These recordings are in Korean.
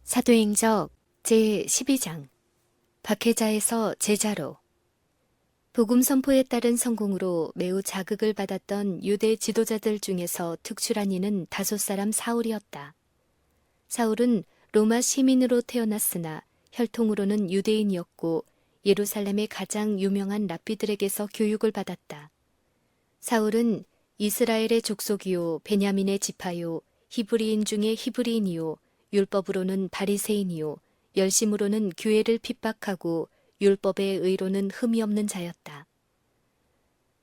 사도행적 제12장 박해자에서 제자로. 복음 선포에 따른 성공으로 매우 자극을 받았던 유대 지도자들 중에서 특출한 이는 다섯 사람 사울이었다. 사울은 로마 시민으로 태어났으나 혈통으로는 유대인이었고 예루살렘의 가장 유명한 랍비들에게서 교육을 받았다. 사울은 이스라엘의 족속이요 베냐민의 지파요 히브리인 중에 히브리인이요 율법으로는 바리새인이요 열심으로는 교회를 핍박하고 율법의 의로는 흠이 없는 자였다.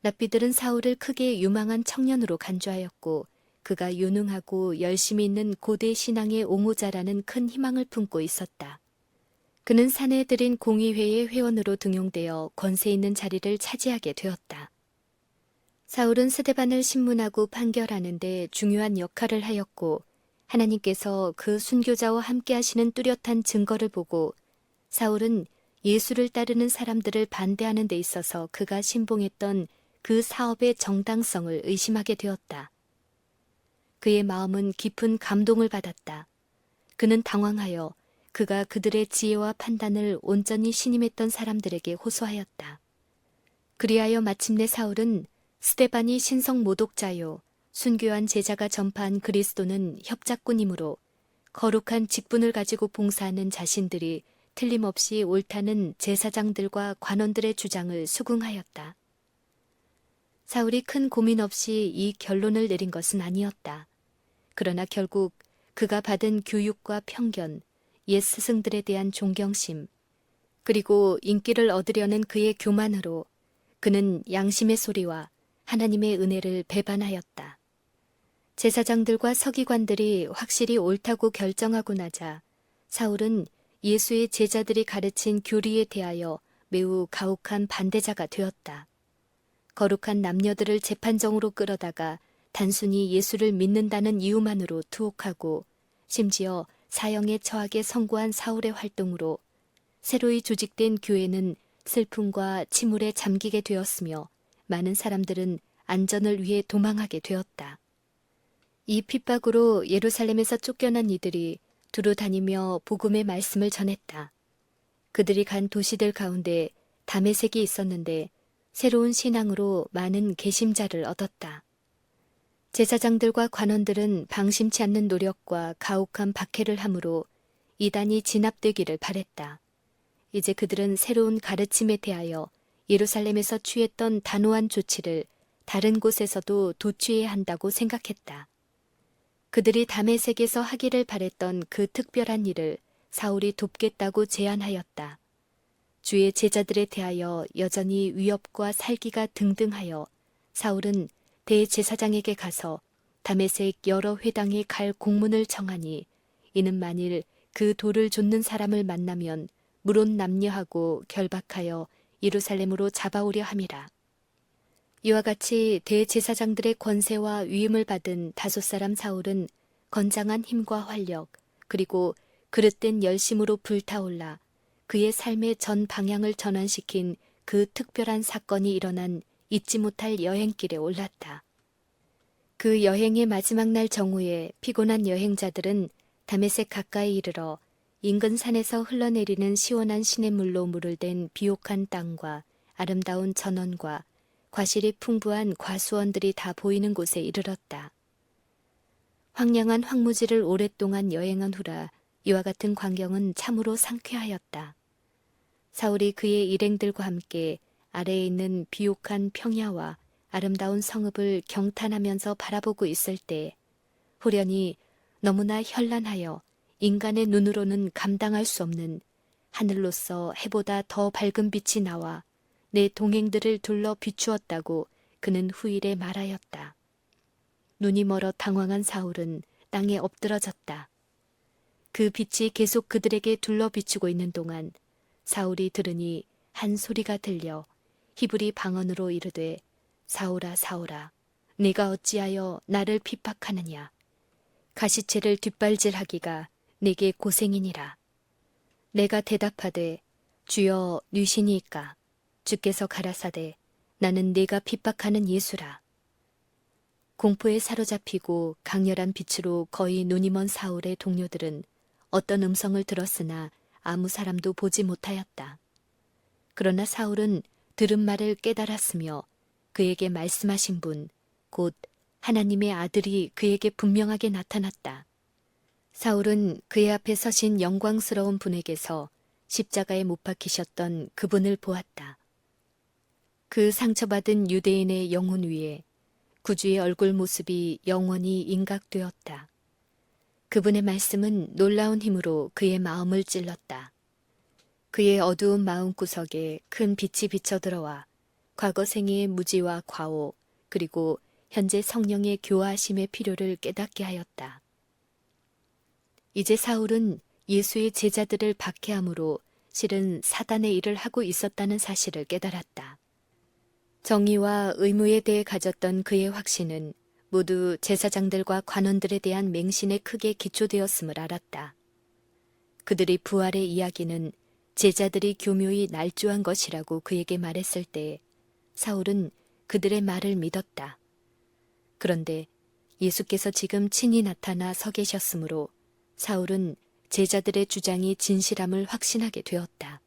랍비들은 사울을 크게 유망한 청년으로 간주하였고 그가 유능하고 열심히 있는 고대 신앙의 옹호자라는 큰 희망을 품고 있었다. 그는 사내들인 공의회의 회원으로 등용되어 권세 있는 자리를 차지하게 되었다. 사울은 스데반을 신문하고 판결하는 데 중요한 역할을 하였고 하나님께서 그 순교자와 함께 하시는 뚜렷한 증거를 보고 사울은 예수를 따르는 사람들을 반대하는 데 있어서 그가 신봉했던 그 사업의 정당성을 의심하게 되었다. 그의 마음은 깊은 감동을 받았다. 그는 당황하여 그가 그들의 지혜와 판단을 온전히 신임했던 사람들에게 호소하였다. 그리하여 마침내 사울은 스데반이 신성 모독자요 순교한 제자가 전파한 그리스도는 협작꾼이므로 거룩한 직분을 가지고 봉사하는 자신들이 틀림없이 옳다는 제사장들과 관원들의 주장을 수긍하였다. 사울이 큰 고민 없이 이 결론을 내린 것은 아니었다. 그러나 결국 그가 받은 교육과 편견, 옛 스승들에 대한 존경심, 그리고 인기를 얻으려는 그의 교만으로 그는 양심의 소리와 하나님의 은혜를 배반하였다. 제사장들과 서기관들이 확실히 옳다고 결정하고 나자 사울은 예수의 제자들이 가르친 교리에 대하여 매우 가혹한 반대자가 되었다. 거룩한 남녀들을 재판정으로 끌어다가 단순히 예수를 믿는다는 이유만으로 투옥하고 심지어 사형에 처하게 선고한 사울의 활동으로 새로이 조직된 교회는 슬픔과 침울에 잠기게 되었으며 많은 사람들은 안전을 위해 도망하게 되었다. 이 핍박으로 예루살렘에서 쫓겨난 이들이 두루 다니며 복음의 말씀을 전했다. 그들이 간 도시들 가운데 다메섹이 있었는데 새로운 신앙으로 많은 개심자를 얻었다. 제사장들과 관원들은 방심치 않는 노력과 가혹한 박해를 함으로 이단이 진압되기를 바랬다. 이제 그들은 새로운 가르침에 대하여 예루살렘에서 취했던 단호한 조치를 다른 곳에서도 도취해야 한다고 생각했다. 그들이 다메섹에서 하기를 바랬던 그 특별한 일을 사울이 돕겠다고 제안하였다. 주의 제자들에 대하여 여전히 위협과 살기가 등등하여 사울은 대제사장에게 가서 다메섹 여러 회당에 갈 공문을 청하니 이는 만일 그 돌을 좇는 사람을 만나면 물론 남녀하고 결박하여 예루살렘으로 잡아오려 함이라. 이와 같이 대제사장들의 권세와 위임을 받은 다섯 사람 사울은 건장한 힘과 활력 그리고 그릇된 열심으로 불타올라 그의 삶의 전 방향을 전환시킨 그 특별한 사건이 일어난 잊지 못할 여행길에 올랐다. 그 여행의 마지막 날 정오에 피곤한 여행자들은 다메섹 가까이 이르러 인근 산에서 흘러내리는 시원한 시냇물로 물을 댄 비옥한 땅과 아름다운 전원과 과실이 풍부한 과수원들이 다 보이는 곳에 이르렀다. 황량한 황무지를 오랫동안 여행한 후라 이와 같은 광경은 참으로 상쾌하였다. 사울이 그의 일행들과 함께 아래에 있는 비옥한 평야와 아름다운 성읍을 경탄하면서 바라보고 있을 때 후련히 너무나 현란하여 인간의 눈으로는 감당할 수 없는 하늘로서 해보다 더 밝은 빛이 나와 내 동행들을 둘러 비추었다고 그는 후일에 말하였다. 눈이 멀어 당황한 사울은 땅에 엎드러졌다. 그 빛이 계속 그들에게 둘러 비추고 있는 동안 사울이 들으니 한 소리가 들려 히브리 방언으로 이르되 사울아 사울아 네가 어찌하여 나를 핍박하느냐. 가시체를 뒷발질하기가 내게 고생이니라. 내가 대답하되 주여 뉘시니이까. 주께서 가라사대 나는 네가 핍박하는 예수라. 공포에 사로잡히고 강렬한 빛으로 거의 눈이 먼 사울의 동료들은 어떤 음성을 들었으나 아무 사람도 보지 못하였다. 그러나 사울은 들은 말을 깨달았으며 그에게 말씀하신 분, 곧 하나님의 아들이 그에게 분명하게 나타났다. 사울은 그의 앞에 서신 영광스러운 분에게서 십자가에 못 박히셨던 그분을 보았다. 그 상처받은 유대인의 영혼 위에 구주의 얼굴 모습이 영원히 인각되었다. 그분의 말씀은 놀라운 힘으로 그의 마음을 찔렀다. 그의 어두운 마음구석에 큰 빛이 비쳐들어와 과거 생애의 무지와 과오 그리고 현재 성령의 교화하심의 필요를 깨닫게 하였다. 이제 사울은 예수의 제자들을 박해함으로 실은 사단의 일을 하고 있었다는 사실을 깨달았다. 정의와 의무에 대해 가졌던 그의 확신은 모두 제사장들과 관원들에 대한 맹신에 크게 기초되었음을 알았다. 그들이 부활의 이야기는 제자들이 교묘히 날조한 것이라고 그에게 말했을 때 사울은 그들의 말을 믿었다. 그런데 예수께서 지금 친히 나타나 서 계셨으므로 사울은 제자들의 주장이 진실함을 확신하게 되었다.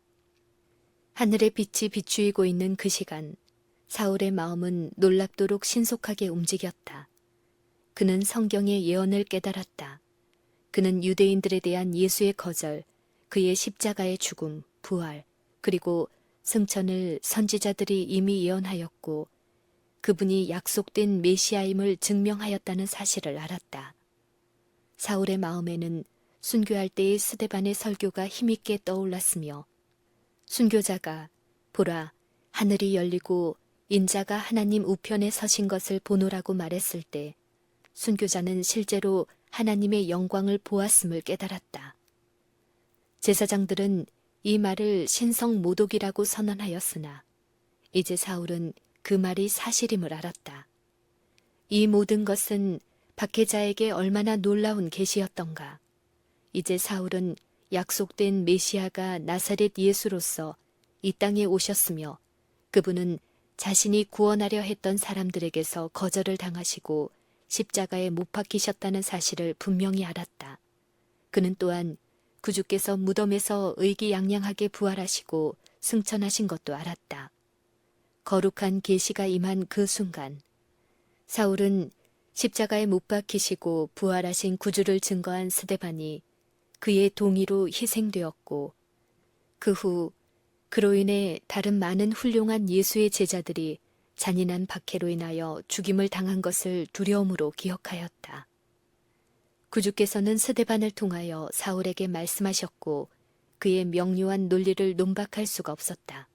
하늘의 빛이 비추이고 있는 그 시간, 사울의 마음은 놀랍도록 신속하게 움직였다. 그는 성경의 예언을 깨달았다. 그는 유대인들에 대한 예수의 거절, 그의 십자가의 죽음, 부활, 그리고 승천을 선지자들이 이미 예언하였고 그분이 약속된 메시아임을 증명하였다는 사실을 알았다. 사울의 마음에는 순교할 때의 스데반의 설교가 힘있게 떠올랐으며 순교자가 보라 하늘이 열리고 인자가 하나님 우편에 서신 것을 보노라고 말했을 때 순교자는 실제로 하나님의 영광을 보았음을 깨달았다. 제사장들은 이 말을 신성 모독이라고 선언하였으나 이제 사울은 그 말이 사실임을 알았다. 이 모든 것은 박해자에게 얼마나 놀라운 계시였던가. 이제 사울은 약속된 메시아가 나사렛 예수로서 이 땅에 오셨으며 그분은 자신이 구원하려 했던 사람들에게서 거절을 당하시고 십자가에 못 박히셨다는 사실을 분명히 알았다. 그는 또한 구주께서 무덤에서 의기양양하게 부활하시고 승천하신 것도 알았다. 거룩한 계시가 임한 그 순간 사울은 십자가에 못 박히시고 부활하신 구주를 증거한 스데반이 그의 동의로 희생되었고 그 후 그로 인해 다른 많은 훌륭한 예수의 제자들이 잔인한 박해로 인하여 죽임을 당한 것을 두려움으로 기억하였다. 구주께서는 스데반을 통하여 사울에게 말씀하셨고 그의 명료한 논리를 논박할 수가 없었다.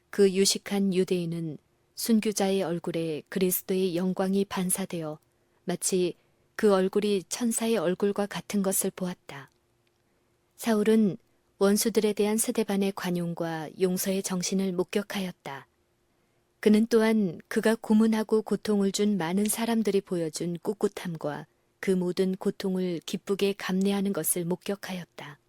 그 유식한 유대인은 순교자의 얼굴에 그리스도의 영광이 반사되어 마치 그 얼굴이 천사의 얼굴과 같은 것을 보았다. 사울은 원수들에 대한 스데반의 관용과 용서의 정신을 목격하였다. 그는 또한 그가 고문하고 고통을 준 많은 사람들이 보여준 꿋꿋함과 그 모든 고통을 기쁘게 감내하는 것을 목격하였다.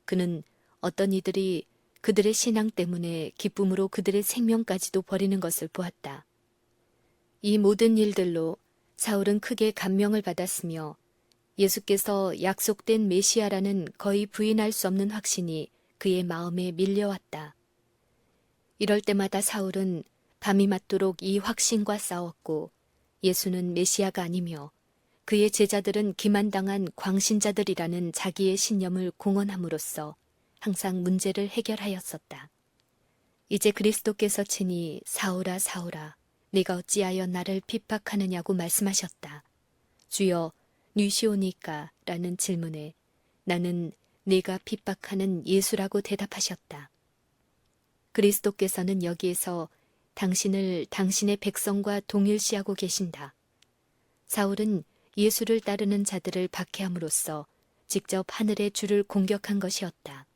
그는 어떤 이들이 그들의 신앙 때문에 기쁨으로 그들의 생명까지도 버리는 것을 보았다. 이 모든 일들로 사울은 크게 감명을 받았으며 예수께서 약속된 메시아라는 거의 부인할 수 없는 확신이 그의 마음에 밀려왔다. 이럴 때마다 사울은 밤이 맞도록 이 확신과 싸웠고 예수는 메시아가 아니며 그의 제자들은 기만당한 광신자들이라는 자기의 신념을 공언함으로써 항상 문제를 해결하였었다. 이제 그리스도께서 친히 사울아 사울아 네가 어찌하여 나를 핍박하느냐고 말씀하셨다. 주여 뉘시오니까 라는 질문에 나는 네가 핍박하는 예수라고 대답하셨다. 그리스도께서는 여기에서 당신을 당신의 백성과 동일시하고 계신다. 사울은 예수를 따르는 자들을 박해함으로써 직접 하늘의 주를 공격한 것이었다.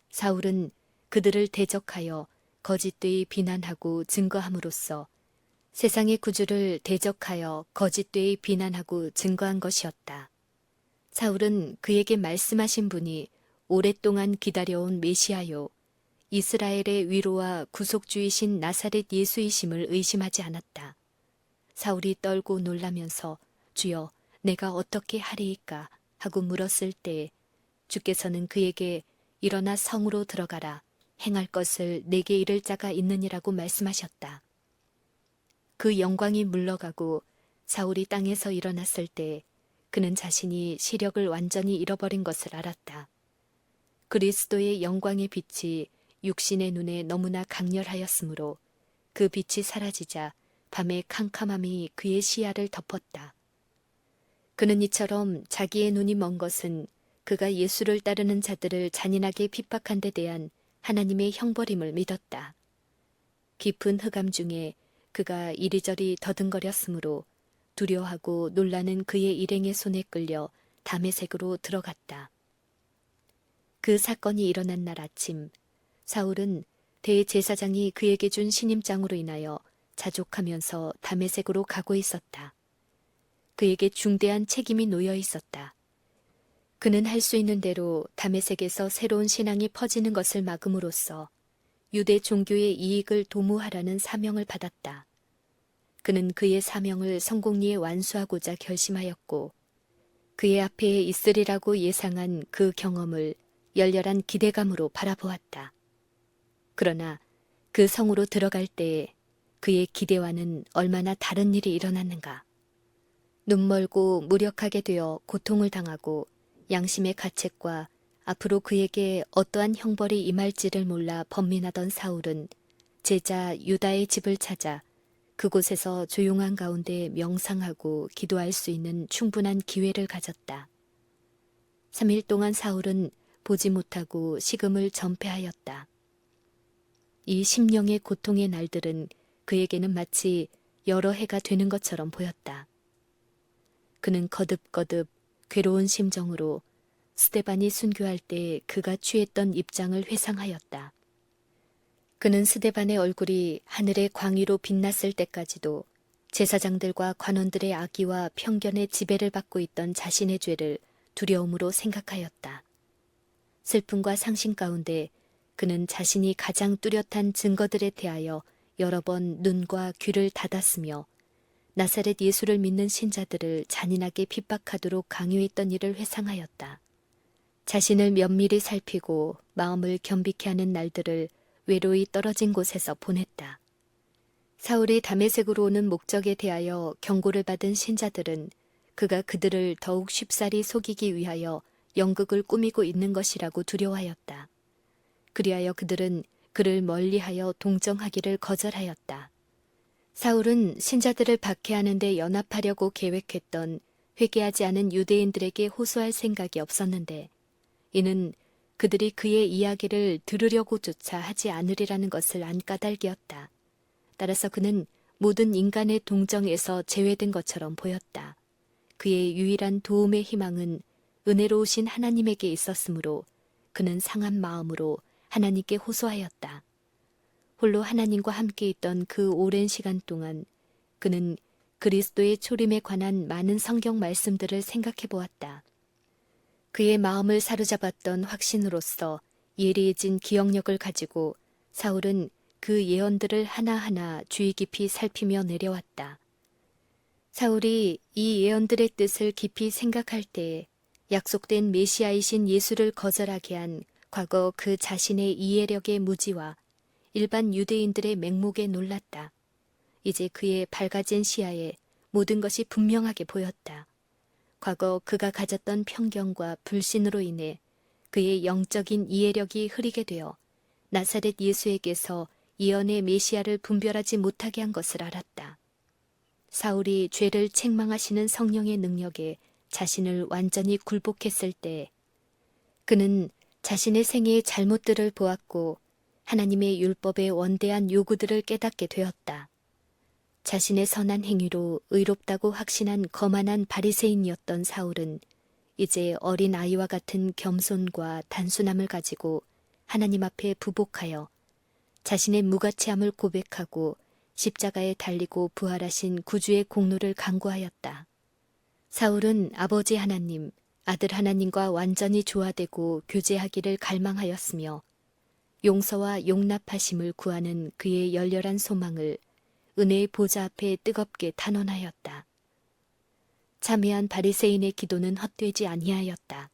사울은 그들을 대적하여 거짓되이 비난하고 증거함으로써 세상의 구주를 대적하여 거짓되이 비난하고 증거한 것이었다. 사울은 그에게 말씀하신 분이 오랫동안 기다려온 메시아요, 이스라엘의 위로와 구속주이신 나사렛 예수이심을 의심하지 않았다. 사울이 떨고 놀라면서 주여 내가 어떻게 하리이까 하고 물었을 때 주께서는 그에게 일어나 성으로 들어가라. 행할 것을 내게 이를 자가 있느니라고 말씀하셨다. 그 영광이 물러가고 사울이 땅에서 일어났을 때 그는 자신이 시력을 완전히 잃어버린 것을 알았다. 그리스도의 영광의 빛이 육신의 눈에 너무나 강렬하였으므로 그 빛이 사라지자 밤의 캄캄함이 그의 시야를 덮었다. 그는 이처럼 자기의 눈이 먼 것은 그가 예수를 따르는 자들을 잔인하게 핍박한 데 대한 하나님의 형벌임을 믿었다. 깊은 흑암 중에 그가 이리저리 더듬거렸으므로 두려워하고 놀라는 그의 일행의 손에 끌려 다메섹으로 들어갔다. 그 사건이 일어난 날 아침, 사울은 대제사장이 그에게 준 신임장으로 인하여 자족하면서 다메섹으로 가고 있었다. 그에게 중대한 책임이 놓여 있었다. 그는 할 수 있는 대로 다메섹에서 새로운 신앙이 퍼지는 것을 막음으로써 유대 종교의 이익을 도모하라는 사명을 받았다. 그는 그의 사명을 성공리에 완수하고자 결심하였고 그의 앞에 있으리라고 예상한 그 경험을 열렬한 기대감으로 바라보았다. 그러나 그 성으로 들어갈 때에 그의 기대와는 얼마나 다른 일이 일어났는가. 눈멀고 무력하게 되어 고통을 당하고 양심의 가책과 앞으로 그에게 어떠한 형벌이 임할지를 몰라 번민하던 사울은 제자 유다의 집을 찾아 그곳에서 조용한 가운데 명상하고 기도할 수 있는 충분한 기회를 가졌다. 3일 동안 사울은 보지 못하고 식음을 전폐하였다. 이 심령의 고통의 날들은 그에게는 마치 여러 해가 되는 것처럼 보였다. 그는 거듭거듭 괴로운 심정으로 스데반이 순교할 때 그가 취했던 입장을 회상하였다. 그는 스데반의 얼굴이 하늘의 광위로 빛났을 때까지도 제사장들과 관원들의 악의와 편견의 지배를 받고 있던 자신의 죄를 두려움으로 생각하였다. 슬픔과 상심 가운데 그는 자신이 가장 뚜렷한 증거들에 대하여 여러 번 눈과 귀를 닫았으며 나사렛 예수를 믿는 신자들을 잔인하게 핍박하도록 강요했던 일을 회상하였다. 자신을 면밀히 살피고 마음을 겸비케 하는 날들을 외로이 떨어진 곳에서 보냈다. 사울이 다메섹으로 오는 목적에 대하여 경고를 받은 신자들은 그가 그들을 더욱 쉽사리 속이기 위하여 연극을 꾸미고 있는 것이라고 두려워하였다. 그리하여 그들은 그를 멀리하여 동정하기를 거절하였다. 사울은 신자들을 박해하는 데 연합하려고 계획했던 회개하지 않은 유대인들에게 호소할 생각이 없었는데 이는 그들이 그의 이야기를 들으려고조차 하지 않으리라는 것을 안 까닭이었다. 따라서 그는 모든 인간의 동정에서 제외된 것처럼 보였다. 그의 유일한 도움의 희망은 은혜로우신 하나님에게 있었으므로 그는 상한 마음으로 하나님께 호소하였다. 홀로 하나님과 함께 있던 그 오랜 시간 동안 그는 그리스도의 초림에 관한 많은 성경 말씀들을 생각해 보았다. 그의 마음을 사로잡았던 확신으로서 예리해진 기억력을 가지고 사울은 그 예언들을 하나하나 주의 깊이 살피며 내려왔다. 사울이 이 예언들의 뜻을 깊이 생각할 때에 약속된 메시아이신 예수를 거절하게 한 과거 그 자신의 이해력의 무지와 일반 유대인들의 맹목에 놀랐다. 이제 그의 밝아진 시야에 모든 것이 분명하게 보였다. 과거 그가 가졌던 편견과 불신으로 인해 그의 영적인 이해력이 흐리게 되어 나사렛 예수에게서 예언의 메시아를 분별하지 못하게 한 것을 알았다. 사울이 죄를 책망하시는 성령의 능력에 자신을 완전히 굴복했을 때 그는 자신의 생애의 잘못들을 보았고 하나님의 율법의 원대한 요구들을 깨닫게 되었다. 자신의 선한 행위로 의롭다고 확신한 거만한 바리새인이었던 사울은 이제 어린 아이와 같은 겸손과 단순함을 가지고 하나님 앞에 부복하여 자신의 무가치함을 고백하고 십자가에 달리고 부활하신 구주의 공로를 간구하였다. 사울은 아버지 하나님, 아들 하나님과 완전히 조화되고 교제하기를 갈망하였으며 용서와 용납하심을 구하는 그의 열렬한 소망을 은혜의 보좌 앞에 뜨겁게 탄원하였다. 참회한 바리새인의 기도는 헛되지 아니하였다.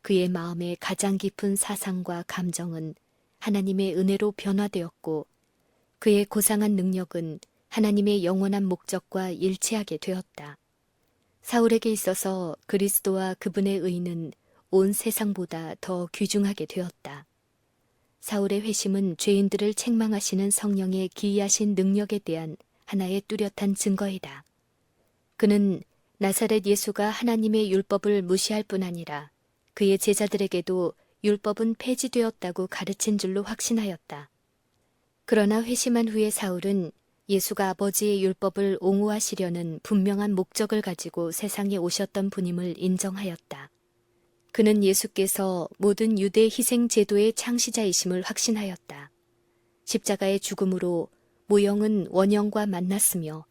그의 마음의 가장 깊은 사상과 감정은 하나님의 은혜로 변화되었고 그의 고상한 능력은 하나님의 영원한 목적과 일치하게 되었다. 사울에게 있어서 그리스도와 그분의 의는 온 세상보다 더 귀중하게 되었다. 사울의 회심은 죄인들을 책망하시는 성령의 기이하신 능력에 대한 하나의 뚜렷한 증거이다. 그는 나사렛 예수가 하나님의 율법을 무시할 뿐 아니라 그의 제자들에게도 율법은 폐지되었다고 가르친 줄로 확신하였다. 그러나 회심한 후에 사울은 예수가 아버지의 율법을 옹호하시려는 분명한 목적을 가지고 세상에 오셨던 분임을 인정하였다. 그는 예수께서 모든 유대 희생 제도의 창시자이심을 확신하였다. 십자가의 죽음으로 모형은 원형과 만났으며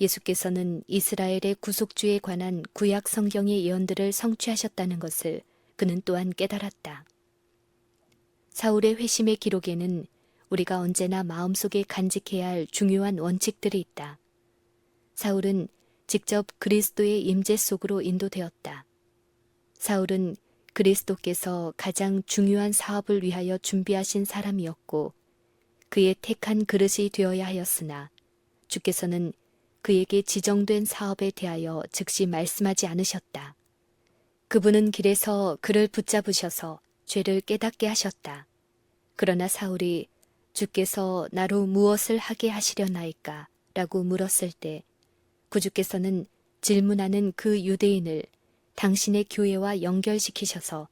예수께서는 이스라엘의 구속주에 관한 구약 성경의 예언들을 성취하셨다는 것을 그는 또한 깨달았다. 사울의 회심의 기록에는 우리가 언제나 마음속에 간직해야 할 중요한 원칙들이 있다. 사울은 직접 그리스도의 임재 속으로 인도되었다. 사울은 그리스도께서 가장 중요한 사업을 위하여 준비하신 사람이었고 그의 택한 그릇이 되어야 하였으나 주께서는 그에게 지정된 사업에 대하여 즉시 말씀하지 않으셨다. 그분은 길에서 그를 붙잡으셔서 죄를 깨닫게 하셨다. 그러나 사울이 주께서 나로 무엇을 하게 하시려나이까? 라고 물었을 때 구주께서는 질문하는 그 유대인을 당신의 교회와 연결시키셔서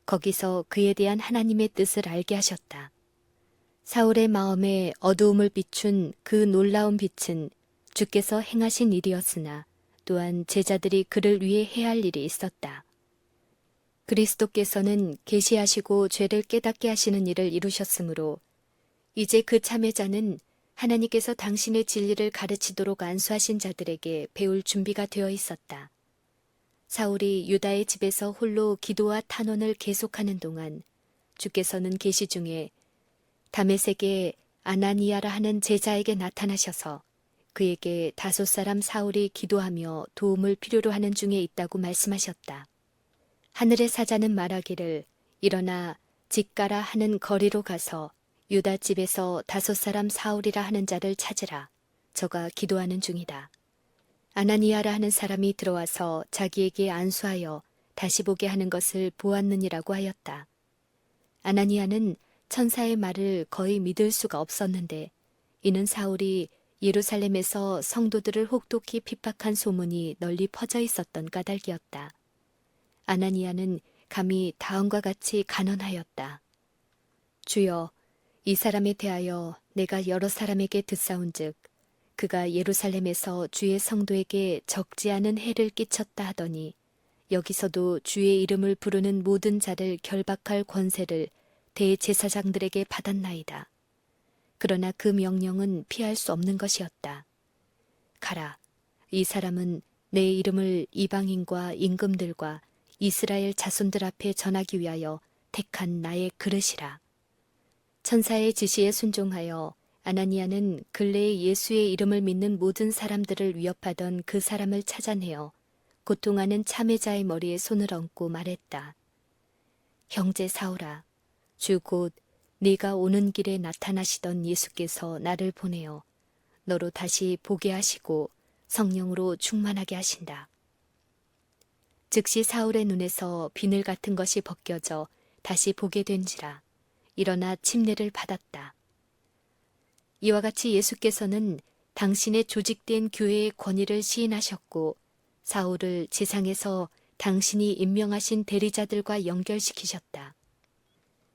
거기서 그에 대한 하나님의 뜻을 알게 하셨다. 사울의 마음에 어두움을 비춘 그 놀라운 빛은 주께서 행하신 일이었으나 또한 제자들이 그를 위해 해야 할 일이 있었다. 그리스도께서는 계시하시고 죄를 깨닫게 하시는 일을 이루셨으므로 이제 그 참회자는 하나님께서 당신의 진리를 가르치도록 안수하신 자들에게 배울 준비가 되어 있었다. 사울이 유다의 집에서 홀로 기도와 탄원을 계속하는 동안 주께서는 계시 중에 다메섹의 아나니아라 하는 제자에게 나타나셔서 그에게 다섯 사람 사울이 기도하며 도움을 필요로 하는 중에 있다고 말씀하셨다. 하늘의 사자는 말하기를 일어나 직가라 하는 거리로 가서 유다 집에서 다섯 사람 사울이라 하는 자를 찾으라. 저가 기도하는 중이다. 아나니아라 하는 사람이 들어와서 자기에게 안수하여 다시 보게 하는 것을 보았느니라고 하였다. 아나니아는 천사의 말을 거의 믿을 수가 없었는데 이는 사울이 예루살렘에서 성도들을 혹독히 핍박한 소문이 널리 퍼져 있었던 까닭이었다. 아나니아는 감히 다음과 같이 간언하였다. 주여, 이 사람에 대하여 내가 여러 사람에게 듣사온즉 그가 예루살렘에서 주의 성도에게 적지 않은 해를 끼쳤다 하더니 여기서도 주의 이름을 부르는 모든 자를 결박할 권세를 대제사장들에게 받았나이다. 그러나 그 명령은 피할 수 없는 것이었다. 가라, 이 사람은 내 이름을 이방인과 임금들과 이스라엘 자손들 앞에 전하기 위하여 택한 나의 그릇이라. 천사의 지시에 순종하여 아나니아는 근래에 예수의 이름을 믿는 모든 사람들을 위협하던 그 사람을 찾아내어 고통하는 참회자의 머리에 손을 얹고 말했다. 형제 사울아, 주 곧 네가 오는 길에 나타나시던 예수께서 나를 보내어 너로 다시 보게 하시고 성령으로 충만하게 하신다. 즉시 사울의 눈에서 비늘 같은 것이 벗겨져 다시 보게 된지라. 일어나 침례를 받았다. 이와 같이 예수께서는 당신의 조직된 교회의 권위를 시인하셨고 사울을 지상에서 당신이 임명하신 대리자들과 연결시키셨다.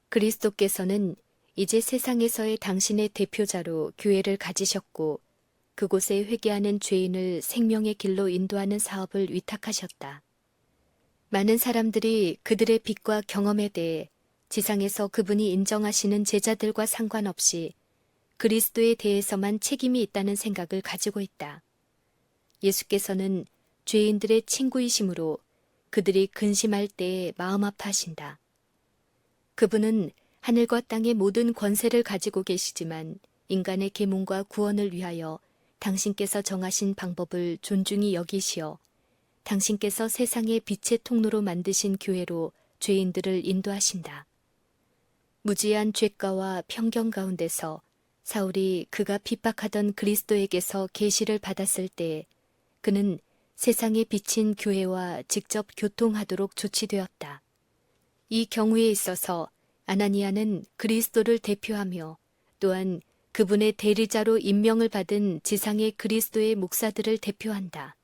그리스도께서는 이제 세상에서의 당신의 대표자로 교회를 가지셨고 그곳에 회개하는 죄인을 생명의 길로 인도하는 사업을 위탁하셨다. 많은 사람들이 그들의 빛과 경험에 대해 지상에서 그분이 인정하시는 제자들과 상관없이 그리스도에 대해서만 책임이 있다는 생각을 가지고 있다. 예수께서는 죄인들의 친구이심으로 그들이 근심할 때에 마음 아파하신다. 그분은 하늘과 땅의 모든 권세를 가지고 계시지만 인간의 계몽과 구원을 위하여 당신께서 정하신 방법을 존중히 여기시어 당신께서 세상의 빛의 통로로 만드신 교회로 죄인들을 인도하신다. 무지한 죄가와 편견 가운데서 사울이 그가 핍박하던 그리스도에게서 계시를 받았을 때 그는 세상에 비친 교회와 직접 교통하도록 조치되었다. 이 경우에 있어서 아나니아는 그리스도를 대표하며 또한 그분의 대리자로 임명을 받은 지상의 그리스도의 목사들을 대표한다.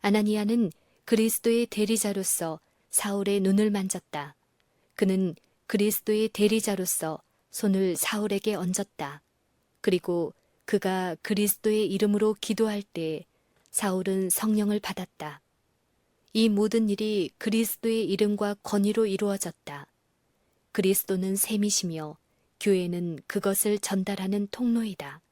아나니아는 그리스도의 대리자로서 사울의 눈을 만졌다. 그는 그리스도의 대리자로서 손을 사울에게 얹었다. 그리고 그가 그리스도의 이름으로 기도할 때 사울은 성령을 받았다. 이 모든 일이 그리스도의 이름과 권위로 이루어졌다. 그리스도는 셈이시며 교회는 그것을 전달하는 통로이다.